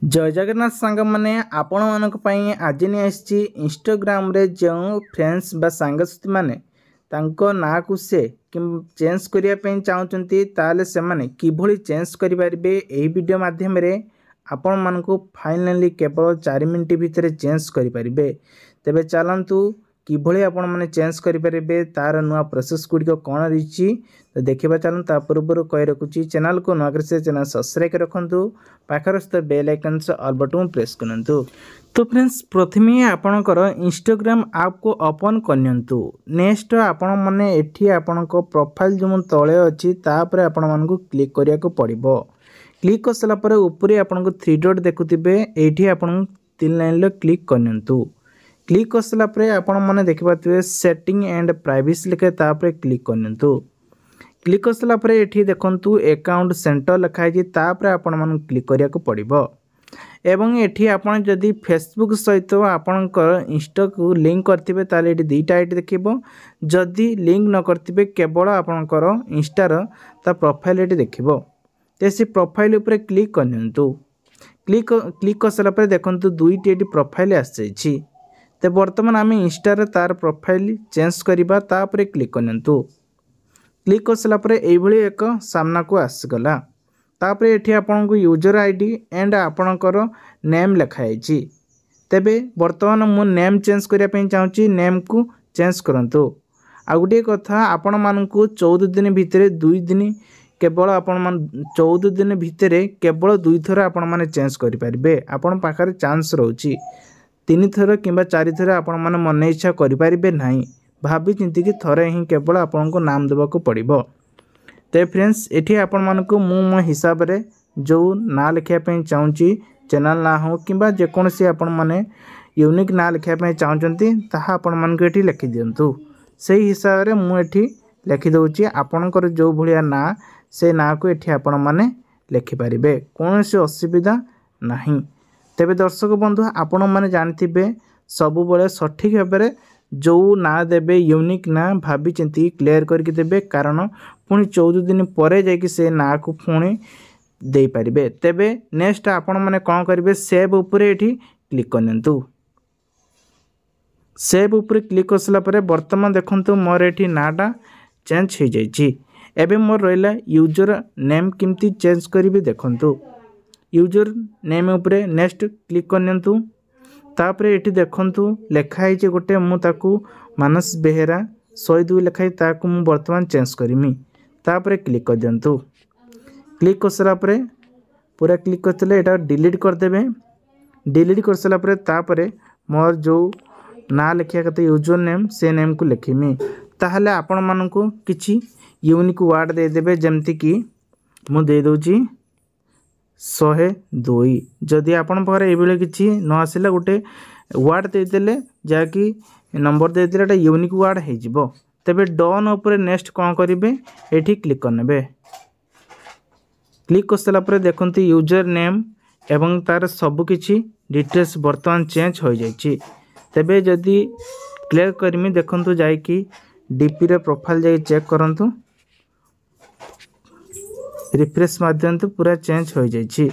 जय जगन्नाथ सांग मैंने आपण मानी आज नहीं आसी इंस्टाग्राम रे जो फ्रेंड्स बा सांगसाथी मैंने तांको ना को से चेंज करने चाहते ताले से माने किभली चेंज करें यही वीडियो माध्यम रे आपण मानक फाइनाली केवल 4 मिनट भितर चेंज करें। तेबे चलतु किभली आपण माने चेंज करें तार नुआ प्रोसेस गुड़िक कौन रही तो देखा चलूँ। ता पूर्व कही रखुची चैनल को नुआ कर चैनल सब्सक्राइब रखु पाखरस्थ bell icon all button press करूँ। तो फ्रेंड्स प्रथमे आपणकर इंस्टाग्राम ऐप को ओपन करनियंतु। नेक्स्ट आपण माने एठी आपणक प्रोफाइल जो तले अच्छी तापर आपण मानकु क्लिक करिया को पड़िबो। क्लिक कर सारा पर ऊपर आपणक 3 डॉट देखुथिबे एठी आपण 3 लाइन क्लिक करनियंतु। क्लिक कर सारा पर आपण माने देखिपाथिबे सेटिंग एंड प्राइवेसी लिखे तापर क्लिक करनियंतु। क्लिक कर सारा पर एठी देखंतु अकाउंट सेंटर लिखाई जी तापर आपण मानकु क्लिक करिया को पड़िबो। एवं एठी आपण जदि फेसबुक सहित आपणकर इंस्टा को लिंक करथिबे ताले एठी दुईटा आईडी देखिबो। जदि लिंक न करथिबे केवल आपणकर इंस्टार ता प्रोफाइल एठी देखिबो। तेसी प्रोफाइल ऊपर क्लिक करनियंतु। क्लिक कर सारा पर देखंतु दुईटी एठी प्रोफाइल आछी। ते वर्तमान आम इंस्टार तार प्रोफाइल चेंज करबा तापर क्लिक करनियंतु। क्लिक कर सारा पर एभली एक सामना को आसीगला। तापर एठी आपन को यूजर आईडी एंड आपणकर नेम लिखाई। तेबे वर्तमान मु नेम चेंज करिया पे चाहूची नेम को चेंज करंतु। आ गुटे कथा आपण मानकु 14 दिन भितरे 2 दिन केवल आपण मान 14 दिन भितरे केवल 2 थर आपण माने चेंज करि परिबे। आपण पाखरे चांस रहउची 3 थर किबा 4 थर आपण माने मन इच्छा करि परिबे नाही। भाबी चिंती कि थरे ही केवल आपण को नाम देबा को पड़िबो। ते फ्रेंड्स एठी आपण मानकु मो हिसाब रे जो ना लिखा पे चाहूँगी चैनल ना हो किंबा जेकोसी आपण माने यूनिक ना लिखा पे चाहते ताहा आपण मानकु एठी लिखि दियंतु। सेही हिसाब रे मु एठी लिखि दउची आपणकर जो भलिया ना से ना को एठी आपण माने लिखि परिबे कोनोसी असुविधा नाही। तेबे दर्शक बंधु आपण माने जानथिबे सबु बेले सठिक भाबरे जो ना देबे यूनिक ना भाभी चिंती क्लियर करके देबे कारण पुणी 14 दिन पर जाकि से ना को पुणी दे पारिबे। तेबे नेक्स्ट आपण माने कौन करेंगे सेव ऊपर एठी क्लिक करनियंतु। सेव ऊपर क्लिक कर सारा पर वर्तमान देखंतु मोर एठी नाटा चेंज हो जाइछि। एबे मोर रहिला यूजर नेम किमती चेंज करिवे देखंतु। यूजर नेम ऊपर नेक्स्ट क्लिक करनियंतु। तापर एठी देखंतु लिखाई जे गोटे मु ताकू मानस बेहेरा 102 लिखाई ताकू मु वर्तमान चेंज करिमी। तापर क्लिक कर दियंतु। क्लिक कर सारा पर पूरा क्लिक करते एटा डिलीट कर देबे। डिलीट कर सारा पर तापर मोर जो ना लिखिया कते यूजर नेम से नेम को लिखिमी। ताहले आपण मानकु किछि यूनिक वर्ड दे देबे जेमति कि मु दे दोची 102। जदि आपण पारे एबेले किछि न आसिला गोटे वर्ड दे देले जाकि नंबर दे देले एटा यूनिक वर्ड हे जिवो। तबे डन ऊपर नेक्स्ट कौन करिवे एठी क्लिक करनेबे। क्लिक कर सारा पर देखंतु यूजर नेम एवं तार सब किछि डिटेल्स वर्तमान चेंज हो जाइछि। तबे जदि क्लियर करमी देखंतु जाय कि डीपी रे प्रोफाइल जाय चेक करंतु रिफ्रेश माध्यम तो पूरा चेंज हो जाइछि।